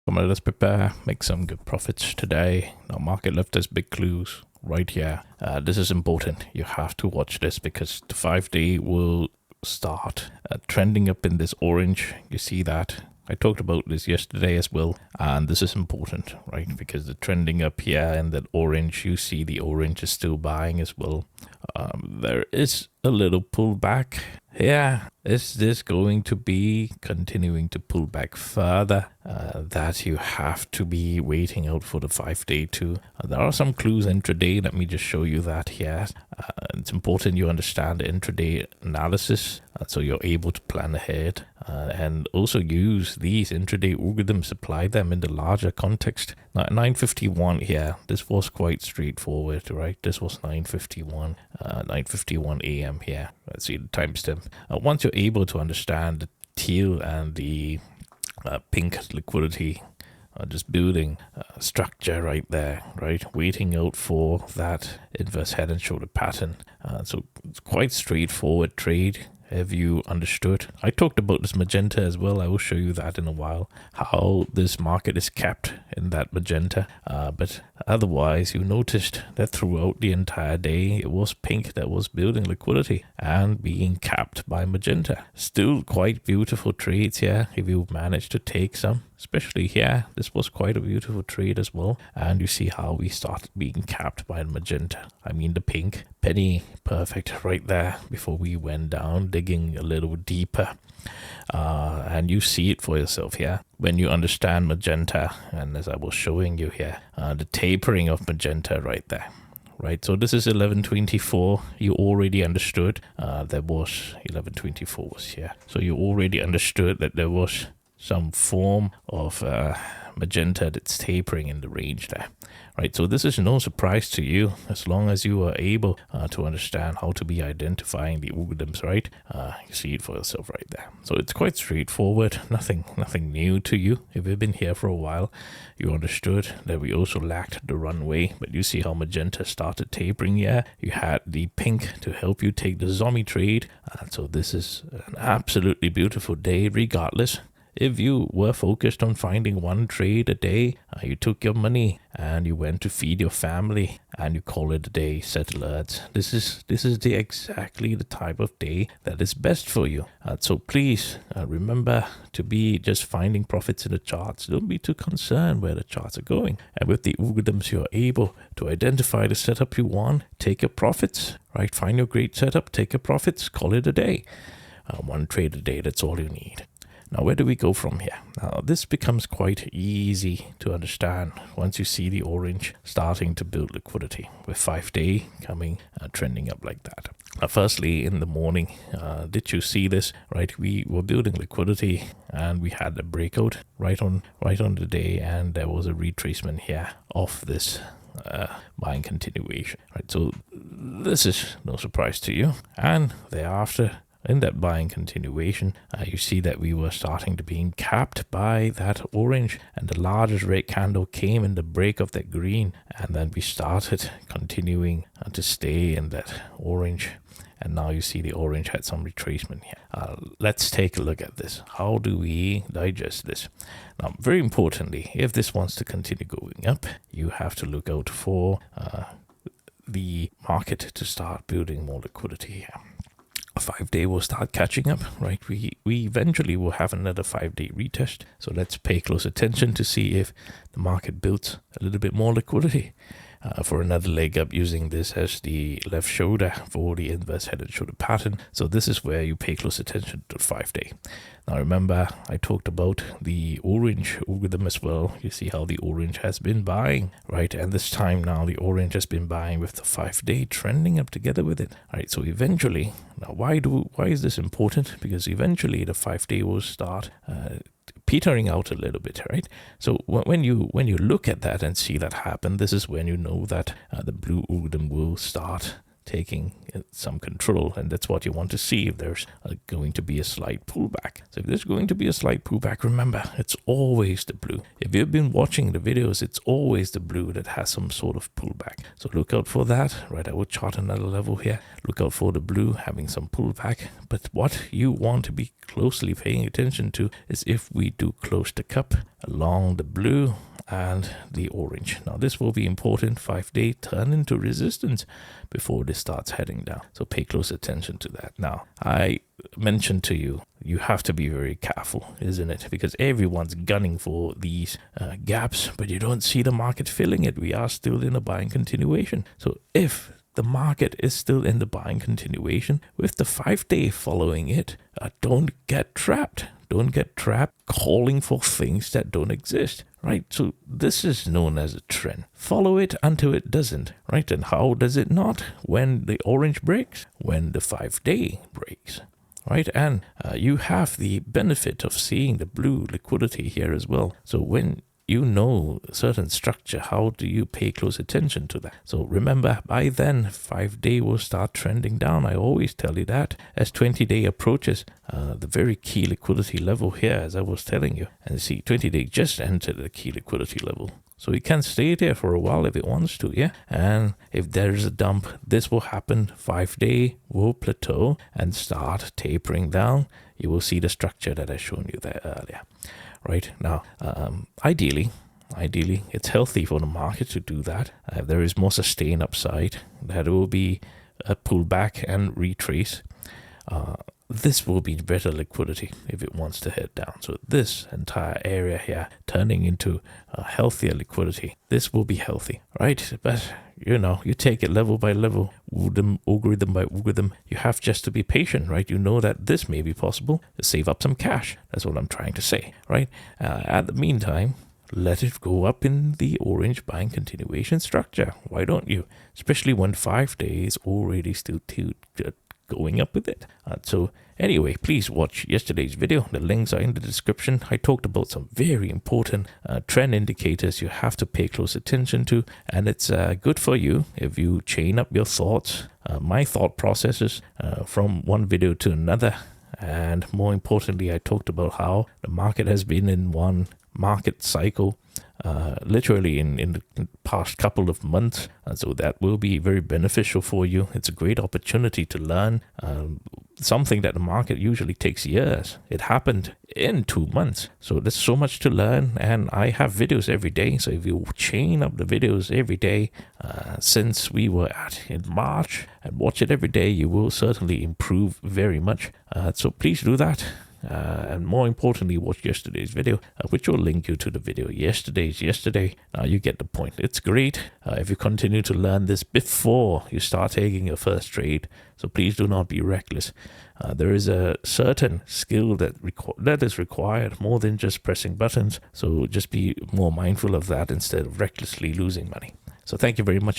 Come on, let's prepare, make some good profits today. Now, market left us big clues right here. This is important. You have to watch this because the 5-day will start trending up in this orange. You see that? I talked about this yesterday as well, and this is important, right? Because the trending up here in that orange, you see the orange is still buying as well. There is a little pullback here. Is this going to be continuing to pull back further? That you have to be waiting out for the 5-day too. There are some clues intraday. Let me just show you that here. It's important you understand the intraday analysis so you're able to plan ahead and also use these intraday algorithms, apply them in the larger context. Now, at 9:51 here, this was quite straightforward, right? This was 9:51 a.m. here. Let's see the timestamp. Once you're able to understand the teal and the pink liquidity, just building structure right there, right? Waiting out for that inverse head and shoulder pattern. So it's quite straightforward trade. Have you understood? I talked about this magenta as well. I will show you that in a while, how this market is capped in that magenta. But otherwise, you noticed that throughout the entire day, it was pink that was building liquidity and being capped by magenta. Still quite beautiful trades here if you manage to take some. Especially here, this was quite a beautiful trade as well. And you see how we started being capped by the magenta. I mean the pink, penny perfect right there before we went down, digging a little deeper. And you see it for yourself here. When you understand magenta, and as I was showing you here, the tapering of magenta right there. Right, so this is 1124. You already understood there was 1124 was here. So you already understood that there was some form of magenta that's tapering in the range there, right? So this is no surprise to you as long as you are able to understand how to be identifying the algorithms, right? You see it for yourself right there. So it's quite straightforward, nothing new to you. If you've been here for a while, you understood that we also lacked the runway, but you see how magenta started tapering here. You had the pink to help you take the zombie trade. So this is an absolutely beautiful day regardless. If you were focused on finding one trade a day, you took your money and you went to feed your family and you call it a day, set alerts. This is exactly the type of day that is best for you. So please remember to be just finding profits in the charts. Don't be too concerned where the charts are going. And with the algorithms, you're able to identify the setup you want, take your profits, right? Find your great setup, take your profits, call it a day. One trade a day, that's all you need. Now, where do we go from here? Now, this becomes quite easy to understand once you see the orange starting to build liquidity with 5-day coming, trending up like that. Firstly, in the morning, did you see this? Right, we were building liquidity and we had a breakout right on the day, and there was a retracement here of this buying continuation. Right, so this is no surprise to you, and thereafter, in that buying continuation, you see that we were starting to being capped by that orange, and the largest red candle came in the break of that green, and then we started continuing to stay in that orange, and now you see the orange had some retracement here. Let's take a look at this. How do we digest this? Now, very importantly, if this wants to continue going up, you have to look out for the market to start building more liquidity here. A 5-day will start catching up, right? We eventually will have another 5-day retest. So let's pay close attention to see if the market builds a little bit more liquidity for another leg up, using this as the left shoulder for the inverse head and shoulder pattern. So this is where you pay close attention to the 5-day. Now remember, I talked about the orange algorithm as well. You see how the orange has been buying, right? And this time now the orange has been buying with the 5-day trending up together with it. All right, so eventually, now why is this important? Because eventually the 5-day will start petering out a little bit, right? So when you look at that and see that happen, this is when you know that the blue algorithm will start taking some control, and that's what you want to see if there's going to be a slight pullback. So if there's going to be a slight pullback, remember, it's always the blue. If you've been watching the videos, it's always the blue that has some sort of pullback. So look out for that, right? I will chart another level here. Look out for the blue having some pullback. But what you want to be closely paying attention to is if we do close the cup along the blue and the orange. Now this will be important. 5-day turn into resistance before this starts heading down. So pay close attention to that. Now I mentioned to you, you have to be very careful, isn't it? Because everyone's gunning for these gaps, but you don't see the market filling it. We are still in a buying continuation. So if the market is still in the buying continuation with the 5-day following it, don't get trapped. Don't get trapped calling for things that don't exist, right? So this is known as a trend. Follow it until it doesn't, right? And how does it not? When the orange breaks, when the 5-day breaks, right? And you have the benefit of seeing the blue liquidity here as well. So when you know certain structure, how do you pay close attention to that? So remember, by then 5-day will start trending down. I always tell you that as 20-day approaches, the very key liquidity level here, as I was telling you, and see 20-day just entered the key liquidity level. So it can stay there for a while if it wants to, yeah? And if there's a dump, this will happen. 5-day will plateau and start tapering down. You will see the structure that I shown you there earlier. Right now, ideally, it's healthy for the market to do that. If there is more sustained upside, that will be a pullback and retrace. This will be better liquidity if it wants to head down. So this entire area here turning into a healthier liquidity, this will be healthy, right? But you know, you take it level by level, algorithm by algorithm. You have just to be patient, right? You know that this may be possible to save up some cash. That's what I'm trying to say, right? At the meantime, let it go up in the orange buying continuation structure. Why don't you? Especially when 5 days already still going up with it. So anyway, please watch yesterday's video. The links are in the description. I talked about some very important trend indicators you have to pay close attention to, and it's good for you if you chain up your thoughts, my thought processes from one video to another. And more importantly, I talked about how the market has been in one market cycle literally in the past couple of months, and so that will be very beneficial for you. It's a great opportunity to learn something that the market usually takes years. It happened in 2 months, so there's so much to learn, and I have videos every day. So if you chain up the videos every day since we were in March and watch it every day, you will certainly improve very much. So please do that. And more importantly, watch yesterday's video, which will link you to the video yesterday. Now you get the point. It's great if you continue to learn this before you start taking your first trade. So please do not be reckless. There is a certain skill that is required more than just pressing buttons. So just be more mindful of that instead of recklessly losing money. So thank you very much.